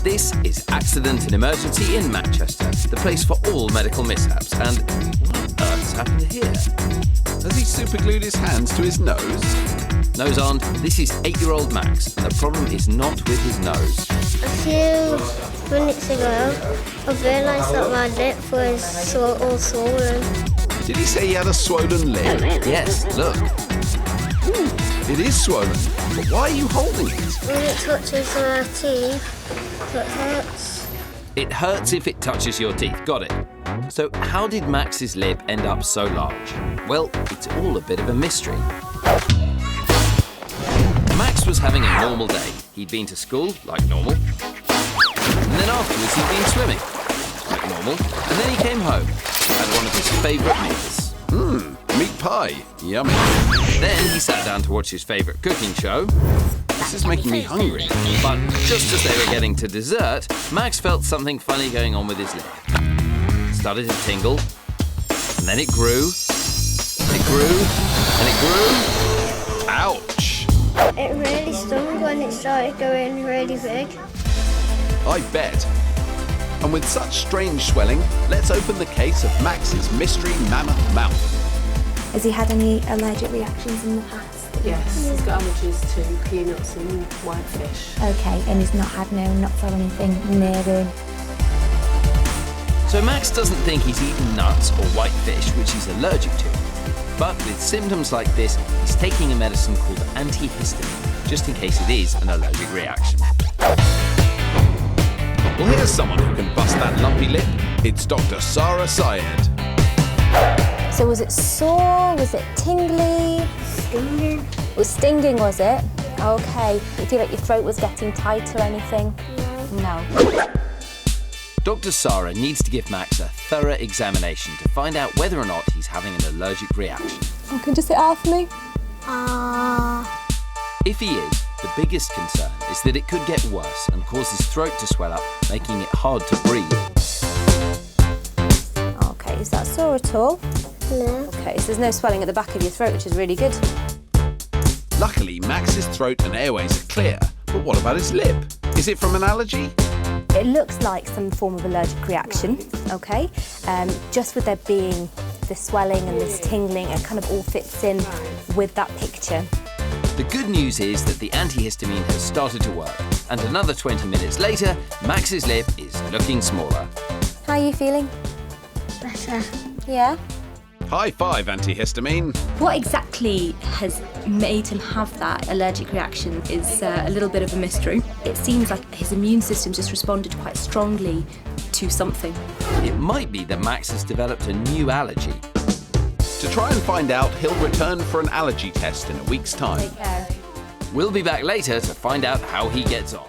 This is Accident and Emergency in Manchester, the place for all medical mishaps. And what on earth's happened here? Has he superglued his hands to his nose? No, Xand, this is 8-year-old Max, and the problem is not with his nose. A few minutes ago, I realised that my lip was all swollen. Did he say he had a swollen lip? Yes, look. It is swollen, but why are you holding it? When it touches my teeth, it hurts. It hurts if it touches your teeth, got it. So how did Max's lip end up so large? Well, it's all a bit of a mystery. Max was having a normal day. He'd been to school, like normal. And then afterwards he'd been swimming, like normal. And then he came home, had one of his favourite meals. Meat pie. Yummy. Then he sat down to watch his favourite cooking show. This is making me hungry. But just as they were getting to dessert, Max felt something funny going on with his lip. It started to tingle, and then it grew, and it grew, and it grew. Ouch. It really stung when it started going really big. I bet. And with such strange swelling, let's open the case of Max's mystery mammoth mouth. Has he had any allergic reactions in the past? Yes, he's got allergies to peanuts and whitefish. Okay, and he's not had no nuts or anything near him. So Max doesn't think he's eaten nuts or white fish, which he's allergic to. But with symptoms like this, he's taking a medicine called antihistamine, just in case it is an allergic reaction. Well, here's someone who can bust that lumpy lip. It's Dr. Sarah Syed. So was it sore? Was it tingly? Stinging. It was stinging, was it? Okay. You feel like your throat was getting tight or anything? No. Dr. Sarah needs to give Max a thorough examination to find out whether or not he's having an allergic reaction. Oh, can you just sit out for me? If he is, the biggest concern is that it could get worse and cause his throat to swell up, making it hard to breathe. Okay, is that sore at all? No. Okay, so there's no swelling at the back of your throat, which is really good. Luckily, Max's throat and airways are clear. But what about his lip? Is it from an allergy? It looks like some form of allergic reaction, okay? Just with there being the swelling and this tingling, it kind of all fits in with that picture. The good news is that the antihistamine has started to work, and another 20 minutes later, Max's lip is looking smaller. How are you feeling? Better. Yeah? High five, antihistamine. What exactly has made him have that allergic reaction is a little bit of a mystery. It seems like his immune system just responded quite strongly to something. It might be that Max has developed a new allergy. To try and find out, he'll return for an allergy test in a week's time. Take care. We'll be back later to find out how he gets on.